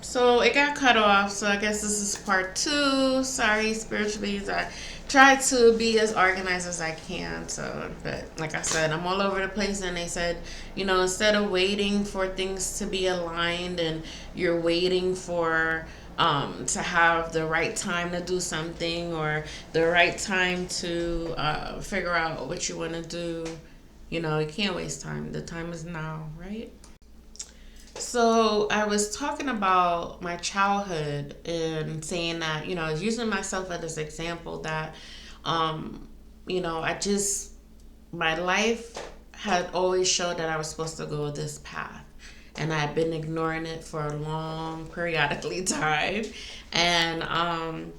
So it got cut off. So I guess this is part two. Sorry, spiritually, I try to be as organized as I can. So, but like I said, I'm all over the place. And they said, instead of waiting for things to be aligned and you're waiting for to have the right time to do something or the right time to figure out what you want to do, you can't waste time. The time is now, right? So I was talking about my childhood and saying that, I was using myself as this example that, um, I just, my life had always showed that I was supposed to go this path. And I had been ignoring it for a long, periodically time. And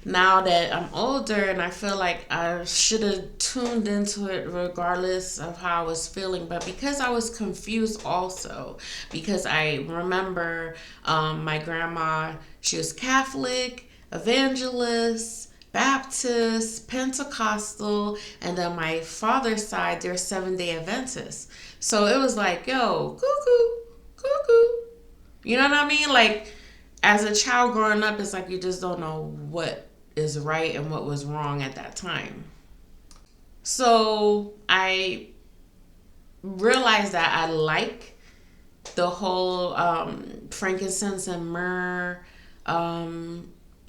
now that I'm older and I feel like I should have tuned into it regardless of how I was feeling. But because I was confused also, because I remember my grandma, she was Catholic, evangelist, Baptist, Pentecostal, and then my father's side, they're Seventh-day Adventists. So it was like, yo, cuckoo, cuckoo. You know what I mean? Like, as a child growing up, it's like you just don't know what is right and what was wrong at that time. So I realized that I like the whole frankincense and myrrh,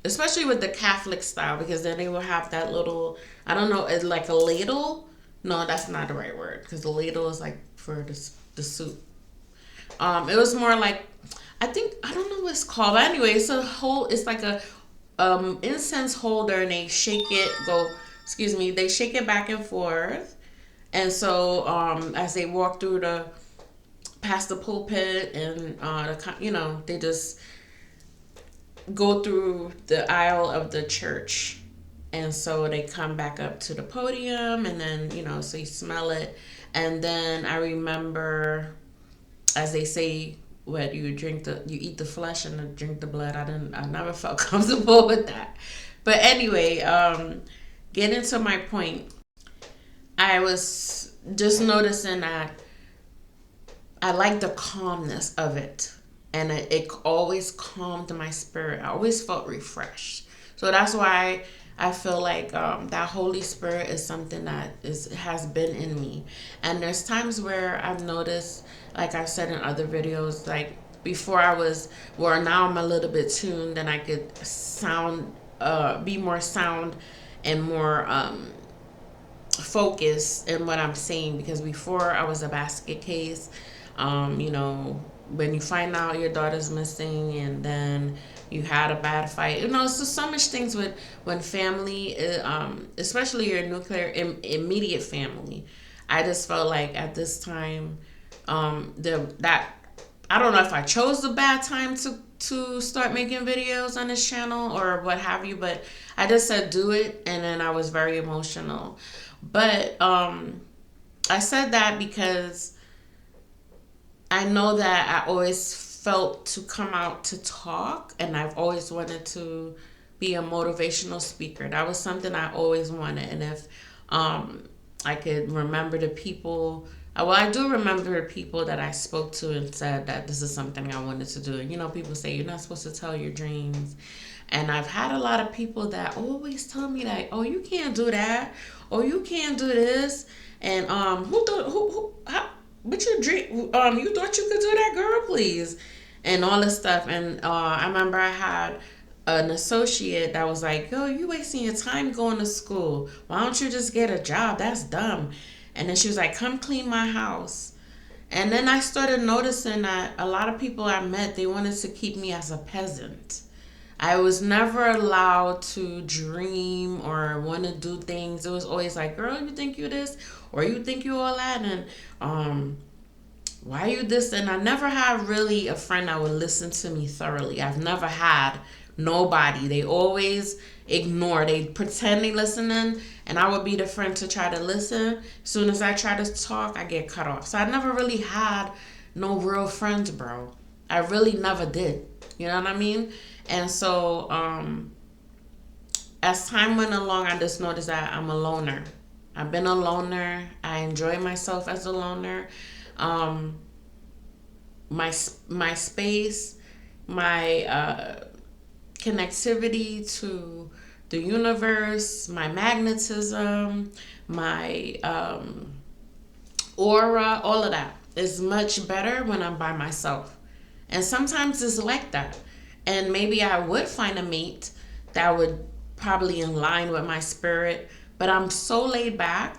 especially with the Catholic style, because then they will have that little, I don't know, it's like a ladle. No, that's not the right word because the ladle is like for the soup. It was more like, I think, I don't know what it's called, but anyway, it's like a incense holder, and they shake it, excuse me, they shake it back and forth. And so as they walk through past the pulpit and they just go through the aisle of the church. And so they come back up to the podium, and then, so you smell it. And then I remember, as they say, what you eat the flesh and drink the blood. I never felt comfortable with that. But anyway, getting to my point, I was just noticing that I like the calmness of it, and it always calmed my spirit. I always felt refreshed. So that's why I feel like that Holy Spirit is something that has been in me. And there's times where I've noticed, like I've said in other videos, like before I was, well, now I'm a little bit tuned and I could be more sound and more focused in what I'm saying, because before I was a basket case. When you find out your daughter's missing and then you had a bad fight, it's just so much things with when family, especially your nuclear immediate family. I just felt like at this time, that I don't know if I chose the bad time to start making videos on this channel or what have you, but I just said do it, and then I was very emotional. But I said that because I know that I always felt to come out to talk, and I've always wanted to be a motivational speaker. That was something I always wanted. And if I could remember the people, well, I do remember the people that I spoke to and said that this is something I wanted to do. And people say you're not supposed to tell your dreams. And I've had a lot of people that always tell me like, oh, you can't do that, or you can't do this. And but you dream, you thought you could do that, girl, please, and all this stuff. And I remember I had an associate that was like, yo, you wasting your time going to school. Why don't you just get a job? That's dumb. And then she was like, come clean my house. And then I started noticing that a lot of people I met, they wanted to keep me as a peasant. I was never allowed to dream or want to do things. It was always like, girl, you think you this, or you think you all that, and why are you this? And I never had really a friend that would listen to me thoroughly. I've never had nobody. They always ignore. They pretend they listening, and I would be the friend to try to listen. As soon as I try to talk, I get cut off. So I never really had no real friends, bro. I really never did. You know what I mean? And so as time went along, I just noticed that I'm a loner. I've been a loner. I enjoy myself as a loner. My space, my connectivity to the universe, my magnetism, my aura, all of that is much better when I'm by myself. And sometimes it's like that. And maybe I would find a mate that would probably in line with my spirit, but I'm so laid back.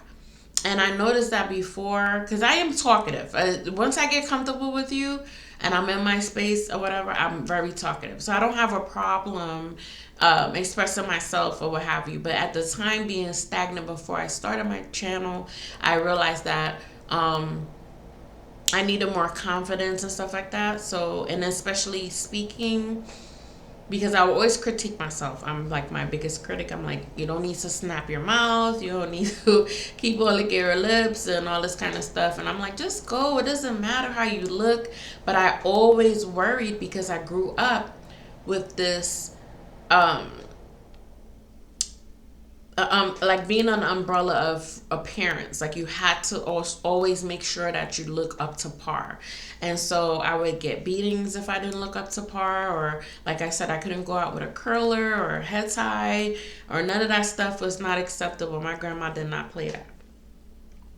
And I noticed that before, because I am talkative. Once I get comfortable with you and I'm in my space or whatever, I'm very talkative. So I don't have a problem expressing myself or what have you. But at the time being stagnant before I started my channel, I realized that I needed more confidence and stuff like that. So, and especially speaking, because I will always critique myself. I'm like my biggest critic. I'm like, you don't need to snap your mouth. You don't need to keep on licking your lips and all this kind of stuff. And I'm like, just go. It doesn't matter how you look. But I always worried because I grew up with this um, like being an umbrella of appearance. Like you had to always make sure that you look up to par. And so I would get beatings if I didn't look up to par, or like I said, I couldn't go out with a curler or a head tie, or none of that stuff was not acceptable. My grandma did not play that.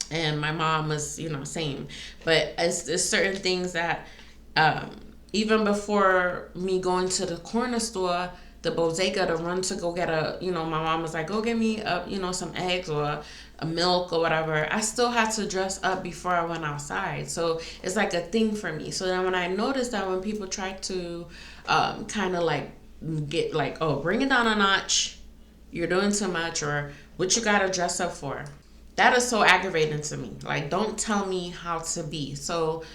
And my mom was, same. But it's certain things that um, even before me going to the corner store, the bodega to run to go get my mom was like, go get me some eggs or a milk or whatever. I still had to dress up before I went outside. So it's like a thing for me. So then when I noticed that when people try to kind of like get like, oh, bring it down a notch, you're doing too much, or what you gotta dress up for. That is so aggravating to me. Like, don't tell me how to be. So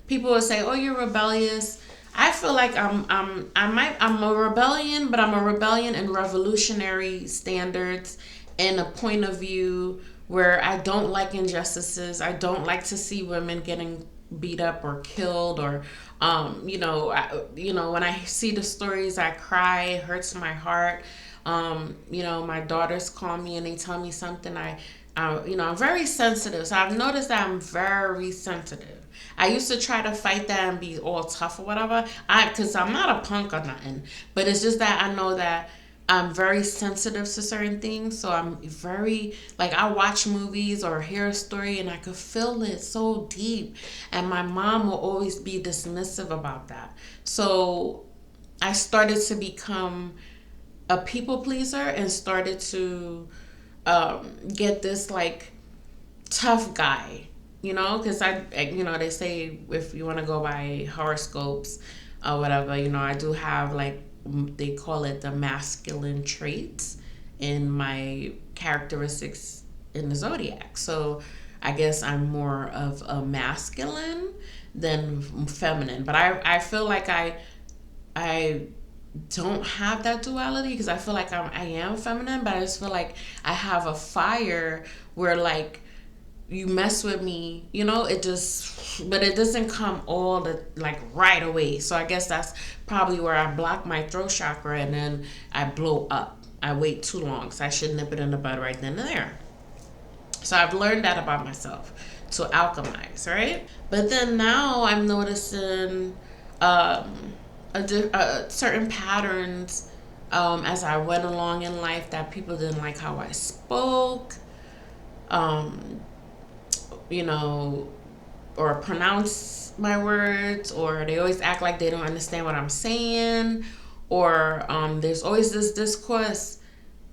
people will say, oh, you're rebellious. I feel like I'm a rebellion, but I'm a rebellion in revolutionary standards and a point of view where I don't like injustices. I don't like to see women getting beat up or killed, or when I see the stories, I cry. It hurts my heart. My daughters call me and they tell me something. I'm very sensitive. So I've noticed that I'm very sensitive. I used to try to fight that and be all tough or whatever. Because I'm not a punk or nothing. But it's just that I know that I'm very sensitive to certain things. So I'm very, like, I watch movies or hear a story and I could feel it so deep. And my mom will always be dismissive about that. So I started to become a people pleaser and started to get this like tough guy, because they say if you want to go by horoscopes or whatever, I do have like they call it the masculine traits in my characteristics in the zodiac. So I guess I'm more of a masculine than feminine, but I feel like I don't have that duality because I feel like I am feminine, but I just feel like I have a fire where like you mess with me, but it doesn't come all the like right away. So I guess that's probably where I block my throat chakra and then I blow up. I wait too long, so I should nip it in the bud right then and there. So I've learned that about myself to alchemize, right? But then now I'm noticing certain patterns as I went along in life that people didn't like how I spoke, um, or pronounce my words, or they always act like they don't understand what I'm saying, or there's always this discourse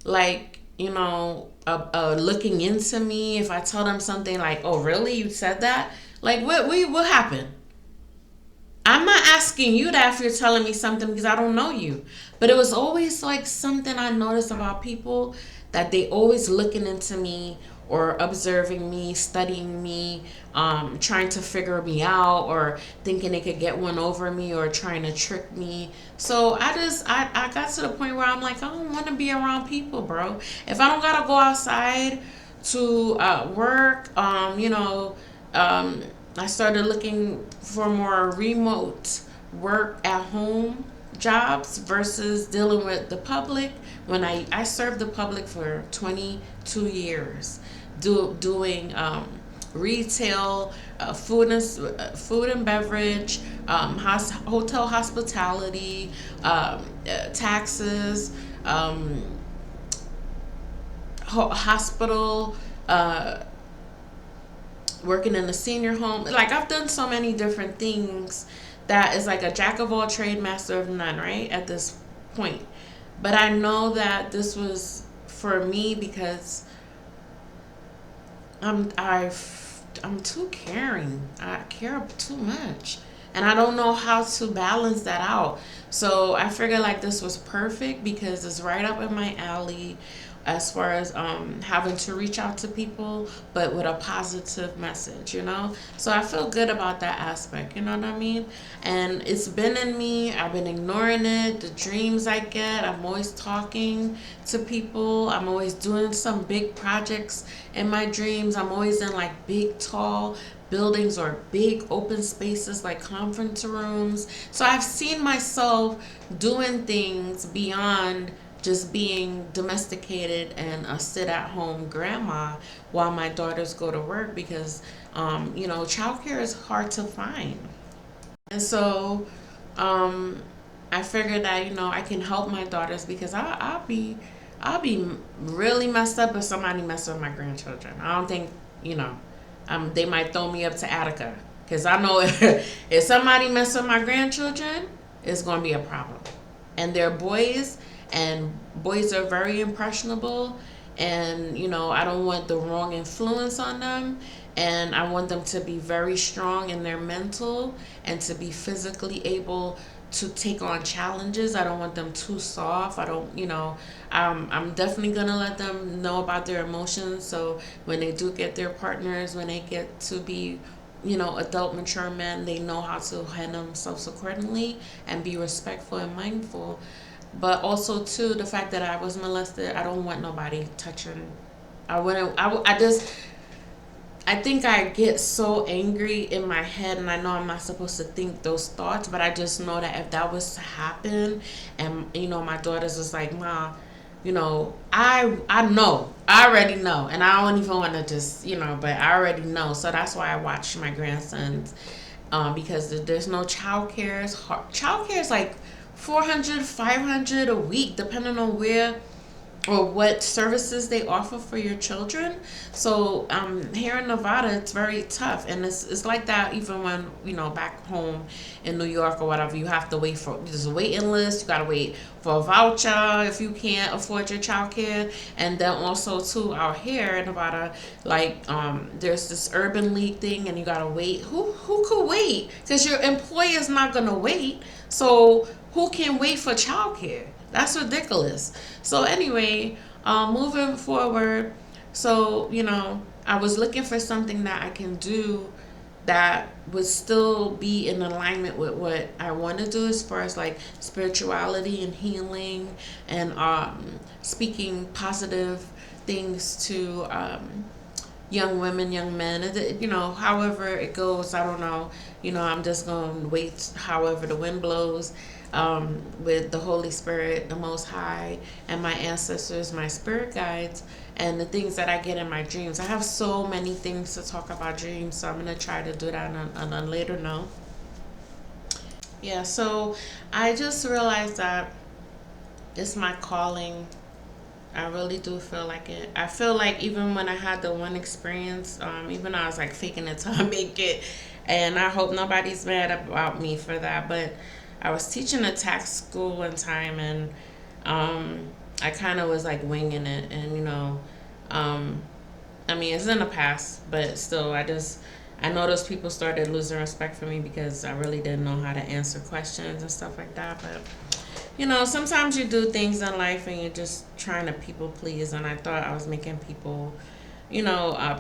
like, looking into me. If I tell them something like, oh, really? You said that? Like, what happened? I'm not asking you that if you're telling me something because I don't know you. But it was always like something I noticed about people, that they always looking into me or observing me, studying me, trying to figure me out, or thinking they could get one over me, or trying to trick me. So I got to the point where I'm like, I don't want to be around people, bro. If I don't gotta go outside to work, I started looking for more remote work at home jobs versus dealing with the public. When I served the public for 22 years, doing retail, food and beverage, hotel hospitality, taxes, um, hospital, uh, working in a senior home. Like I've done so many different things that is like a jack of all trade, master of none, right? At this point. But I know that this was for me because I'm too caring. I care too much. And I don't know how to balance that out. So I figured like this was perfect because it's right up in my alley as far as having to reach out to people, but with a positive message, you know? So I feel good about that aspect, you know what I mean? And it's been in me. I've been ignoring it. The dreams I get, I'm always talking to people. I'm always doing some big projects in my dreams. I'm always in like big, tall buildings or big open spaces like conference rooms. So I've seen myself doing things beyond just being domesticated and a sit at home grandma while my daughters go to work because childcare is hard to find. And so I figured that I can help my daughters because I'll be really messed up if somebody messes with my grandchildren. I don't think you know they might throw me up to Attica because I know if somebody messes with my grandchildren, it's going to be a problem. And they're boys, and boys are very impressionable, and I don't want the wrong influence on them, and I want them to be very strong in their mental and to be physically able to take on challenges. I don't want them too soft. I don't, I'm definitely gonna let them know about their emotions. So when they do get their partners, when they get to be, adult, mature men, they know how to handle themselves accordingly and be respectful and mindful. But also too, the fact that I was molested, I don't want nobody touching. I wouldn't. I just. I think I get so angry in my head, and I know I'm not supposed to think those thoughts, but I just know that if that was to happen, and my daughter's just like, "Ma, I know, I already know," and I don't even want to just, but I already know. So that's why I watch my grandsons, because there's no child care. Child care is like 400, 500 a week, depending on where or what services they offer for your children. So here in Nevada, it's very tough, and it's like that even when back home in New York or whatever. You have to wait for there's a waiting list. You gotta wait for a voucher if you can't afford your childcare, and then also too out here in Nevada, like there's this urban league thing, and you gotta wait. Who could wait? Because your employer's not gonna wait. So who can wait for childcare? That's ridiculous. So anyway, moving forward, so I was looking for something that I can do that would still be in alignment with what I want to do as far as like spirituality and healing and speaking positive things to young women, young men, however it goes, I don't know. I'm just going to wait however the wind blows, with the Holy Spirit, the Most High, and my ancestors, my spirit guides, and the things that I get in my dreams. I have so many things to talk about dreams, so I'm going to try to do that on a later note. Yeah, so I just realized that it's my calling. I really do feel like it. I feel like even when I had the one experience, even though I was like faking it till I make it, and I hope nobody's mad about me for that, but I was teaching a tax school one time, and I kind of was like winging it, and um, I mean it's in the past, but still, I know those people started losing respect for me because I really didn't know how to answer questions and stuff like that, but sometimes you do things in life and you're just trying to people please. And I thought I was making people,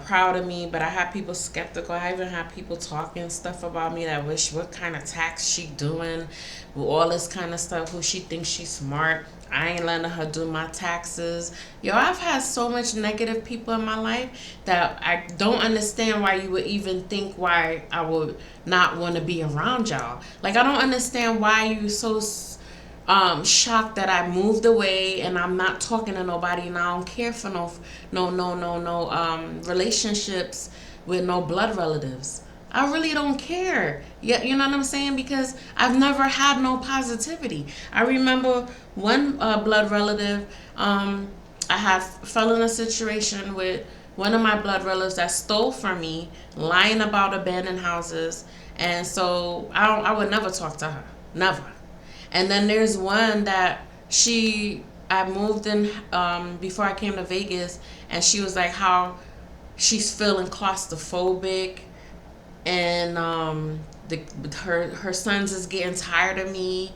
proud of me, but I had people skeptical. I even had people talking stuff about me that wish what kind of tax she doing, with all this kind of stuff, who she thinks she's smart. I ain't letting her do my taxes. Yo, I've had so much negative people in my life that I don't understand why you would even think why I would not want to be around y'all. Like, I don't understand why you so shocked that I moved away and I'm not talking to nobody, and I don't care for no relationships with no blood relatives. I really don't care. Yeah, you know what I'm saying? Because I've never had no positivity. I remember one blood relative. I had fell in a situation with one of my blood relatives that stole from me, lying about abandoned houses, and so I would never talk to her, never. And then there's one that I moved in before I came to Vegas, and she was like how she's feeling claustrophobic, and her sons is getting tired of me,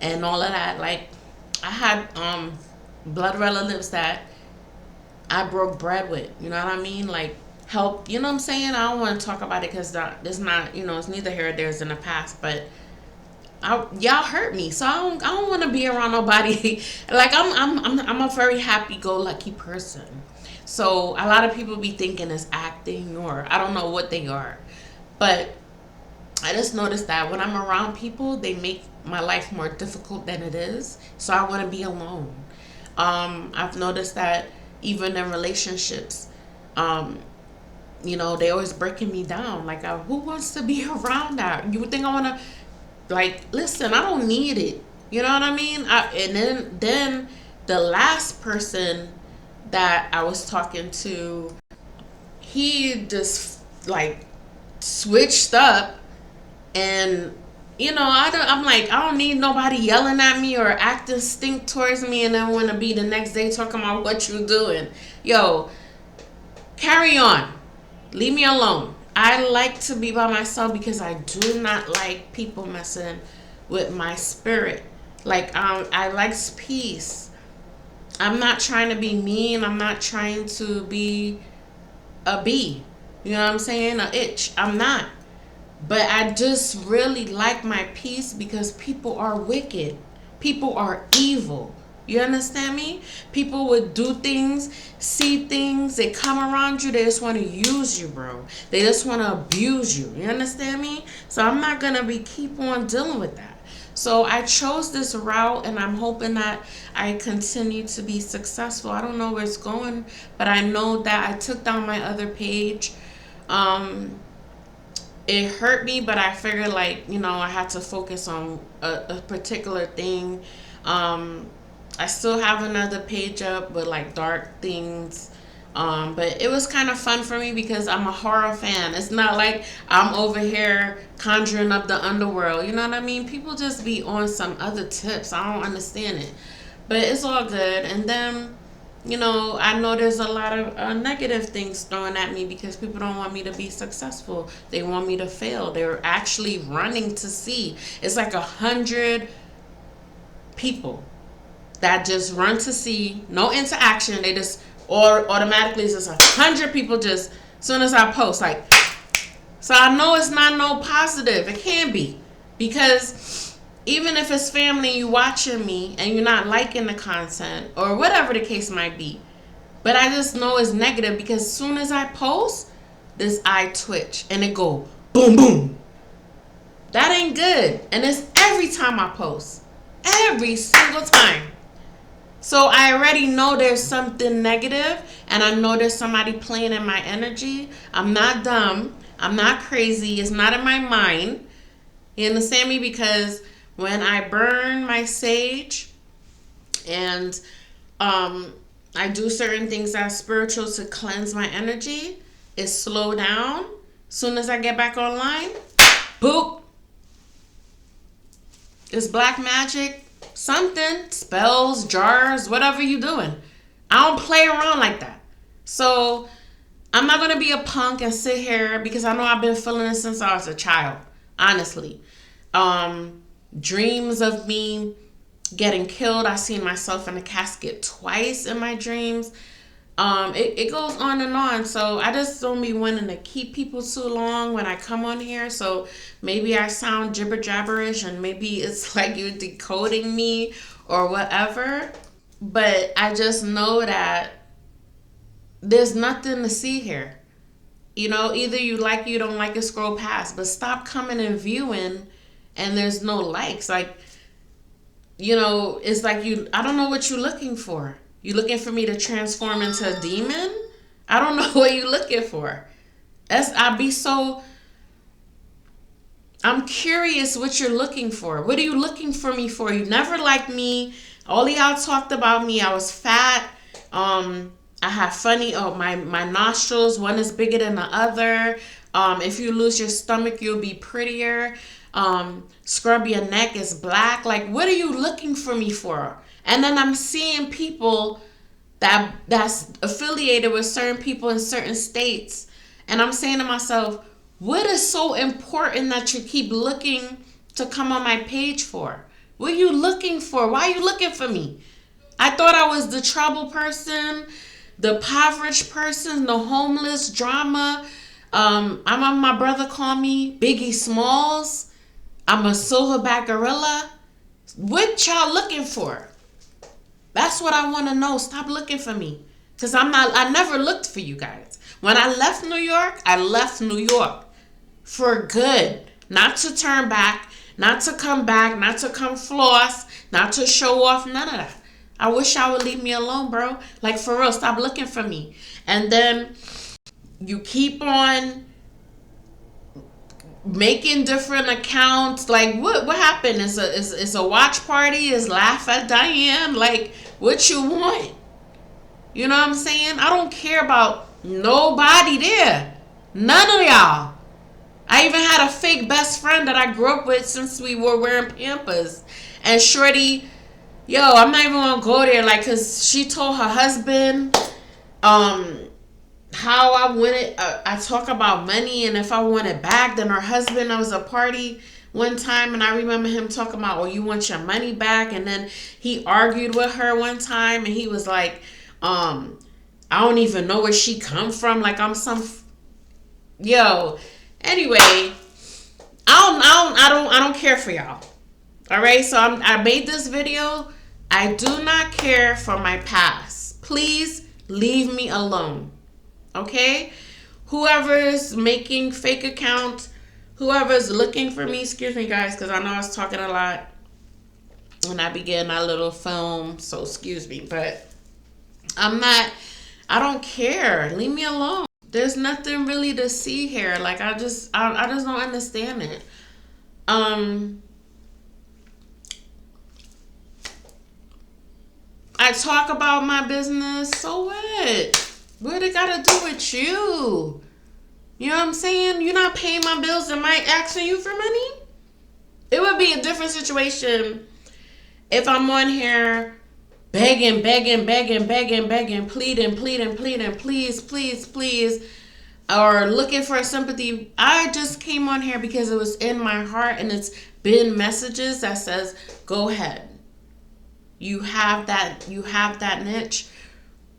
and all of that. Like, I had blood relatives that I broke bread with. You know what I mean? Like, help. You know what I'm saying? I don't want to talk about it because it's not. It's neither here or there. It's in the past, but y'all hurt me, so I don't want to be around nobody. Like, I'm a very happy-go-lucky person. So a lot of people be thinking it's acting, or I don't know what they are, but I just noticed that when I'm around people, they make my life more difficult than it is. So I want to be alone. I've noticed that even in relationships, they always breaking me down. Like, who wants to be around that? You would think I want to, like, listen, I don't need it. You know what I mean? And then the last person that I was talking to, he just like switched up, and I'm like, I don't need nobody yelling at me or acting stink towards me, and then want to be the next day talking about what you doing. Yo, carry on. Leave me alone. I like to be by myself because I do not like people messing with my spirit. Like, I like peace. I'm not trying to be mean. I'm not trying to be a bee. You know what I'm saying? A itch. I'm not. But I just really like my peace because people are wicked. People are evil. You understand me? People would do things, see things, they come around you, they just want to use you, bro. They just want to abuse you. You understand me? So I'm not going to keep on dealing with that. So I chose this route, and I'm hoping that I continue to be successful. I don't know where it's going, but I know that I took down my other page. It hurt me, but I figured, like, I had to focus on a particular thing. I still have another page up with like dark things. But it was kind of fun for me because I'm a horror fan. It's not like I'm over here conjuring up the underworld. You know what I mean? People just be on some other tips. I don't understand it. But it's all good. And then, I know there's a lot of negative things thrown at me because people don't want me to be successful. They want me to fail. They're actually running to see. It's like 100 people that just run to see, no interaction. They just automatically, it's just 100 people just as soon as I post, like. So I know it's not no positive. It can be, because even if it's family, you watching me and you're not liking the content or whatever the case might be, but I just know it's negative because as soon as I post, this eye twitch and it go boom boom. That ain't good, and it's every time I post, every single time. So I already know there's something negative, and I know there's somebody playing in my energy. I'm not dumb. I'm not crazy. It's not in my mind. You understand me? Because when I burn my sage and I do certain things that's spiritual to cleanse my energy, it slow down. Soon as I get back online, boop. It's black magic. Something, spells, jars, whatever you doing. I don't play around like that. So I'm not going to be a punk and sit here, because I know I've been feeling it since I was a child, honestly. Dreams of me getting killed. I seen myself in a casket twice in my dreams. It goes on and on. So I just don't be wanting to keep people too long when I come on here. So maybe I sound jibber jabberish, and maybe it's like you're decoding me or whatever. But I just know that there's nothing to see here. Either you like it, you don't like it, scroll past. But stop coming and viewing and there's no likes. Like, it's like I don't know what you're looking for. You looking for me to transform into a demon? I don't know what you looking for. I'd be so I'm curious what you're looking for. What are you looking for me for? You never liked me. All of y'all talked about me. I was fat. I have funny. Oh, my nostrils. One is bigger than the other. If you lose your stomach, you'll be prettier. Scrub your neck is black. Like, what are you looking for me for? And then I'm seeing people that's affiliated with certain people in certain states, and I'm saying to myself, what is so important that you keep looking to come on my page for? What are you looking for? Why are you looking for me? I thought I was the trouble person, the impoverished person, the homeless drama. My brother called me Biggie Smalls. I'm a silverback gorilla. What y'all looking for? That's what I want to know. Stop looking for me. Because I never looked for you guys. When I left New York, I left New York for good. Not to turn back, not to come back, not to come floss, not to show off, none of that. I wish I would leave me alone, bro. Like, for real, stop looking for me. And then you keep on making different accounts. Like, what happened? It's a watch party? Is laugh at Diane? Like, what you want? You know what I'm saying? I don't care about nobody there. None of y'all. I even had a fake best friend that I grew up with since we were wearing Pampers. And Shorty, yo, I'm not even gonna go there, like, cause she told her husband, how I wanted. I talk about money, and if I want it back, then her husband. I was a party one time, and I remember him talking about, "Oh, you want your money back?" And then he argued with her one time, and he was like, "I don't even know where she come from. Like, I'm some yo." Anyway, I don't care for y'all. All right, so I made this video. I do not care for my past. Please leave me alone. Okay? Whoever's making fake accounts, whoever's looking for me, excuse me, guys, because I know I was talking a lot and I began a little film, so excuse me, but I don't care. Leave me alone. There's nothing really to see here. Like, I just don't understand it. I talk about my business, so what? What it got to do with you? You know what I'm saying? You're not paying my bills and I asking you for money? It would be a different situation if I'm on here begging, pleading, please, or looking for sympathy. I just came on here because it was in my heart, and it's been messages that says, go ahead. You have that niche.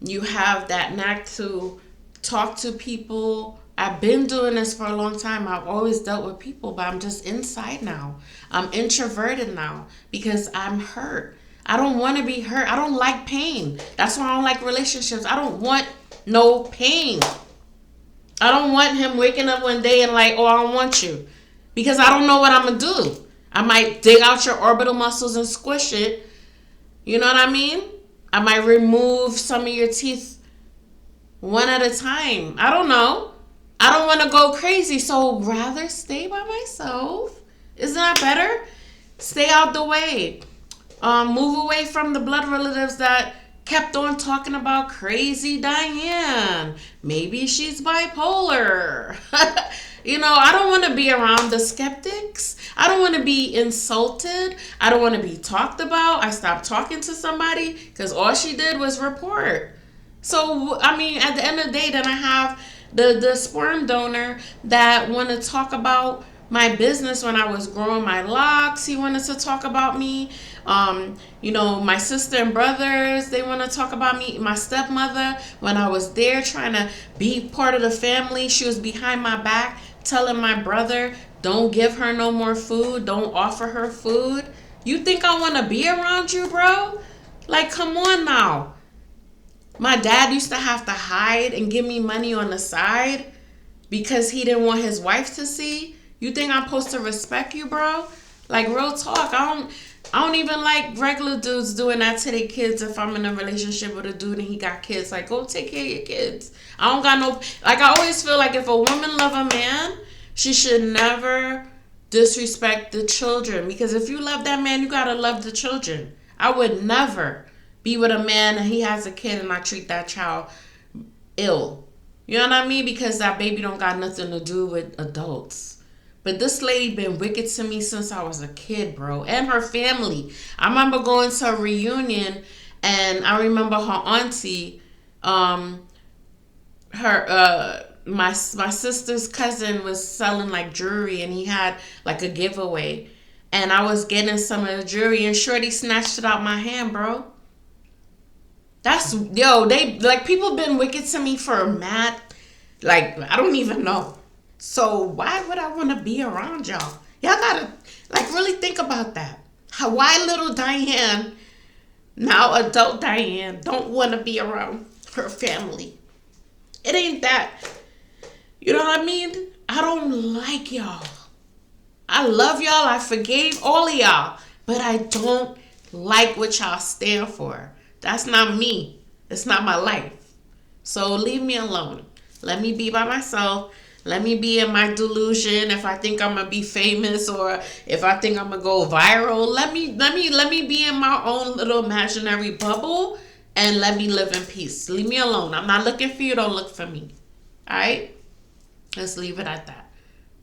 You have that knack to talk to people. I've been doing this for a long time. I've always dealt with people, but I'm just inside now. I'm introverted now because I'm hurt. I don't want to be hurt. I don't like pain. That's why I don't like relationships. I don't want no pain. I don't want him waking up one day and like, oh, I don't want you. Because I don't know what I'm going to do. I might dig out your orbital muscles and squish it. You know what I mean? I might remove some of your teeth one at a time. I don't know. I don't want to go crazy, so rather stay by myself. Isn't that better? Stay out the way. Move away from the blood relatives that kept on talking about crazy Diane. Maybe she's bipolar. You know, I don't want to be around the skeptics. I don't want to be insulted. I don't want to be talked about. I stopped talking to somebody because all she did was report. So, I mean, at the end of the day, then I have the sperm donor that want to talk about my business when I was growing my locks. He wanted to talk about me. You know, my sister and brothers, they want to talk about me. My stepmother, when I was there trying to be part of the family, she was behind my back telling my brother, don't give her no more food. Don't offer her food. You think I want to be around you, bro? Like, come on now. My dad used to have to hide and give me money on the side because he didn't want his wife to see. You think I'm supposed to respect you, bro? Like, real talk. I don't even like regular dudes doing that to their kids if I'm in a relationship with a dude and he got kids. Like, go take care of your kids. I don't got no... Like, I always feel like if a woman love a man, she should never disrespect the children. Because if you love that man, you gotta love the children. I would never be with a man and he has a kid and I treat that child ill. You know what I mean? Because that baby don't got nothing to do with adults. But this lady been wicked to me since I was a kid, bro. And her family. I remember going to a reunion and I remember her auntie, my sister's cousin was selling like jewelry and he had like a giveaway. And I was getting some of the jewelry and Shorty snatched it out my hand, bro. They like people been wicked to me for mad, like I don't even know. So why would I want to be around y'all? Y'all gotta like really think about that. Why little Diane, now adult Diane, don't want to be around her family? It ain't that. You know what I mean? I don't like y'all. I love y'all. I forgave all of y'all, but I don't like what y'all stand for. That's not me. It's not my life. So leave me alone. Let me be by myself. Let me be in my delusion. If I think I'm gonna be famous or if I think I'm gonna go viral, let me be in my own little imaginary bubble and let me live in peace. Leave me alone. I'm not looking for you. Don't look for me. All right? Let's leave it at that.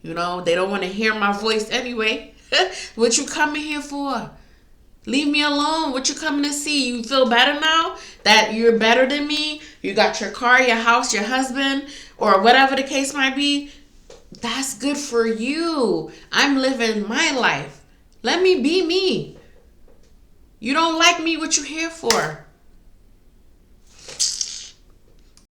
You know, they don't want to hear my voice anyway. What you coming here for? Leave me alone. What you coming to see? You feel better now that you're better than me? You got your car, your house, your husband, or whatever the case might be. That's good for you. I'm living my life. Let me be me. You don't like me, what you here for?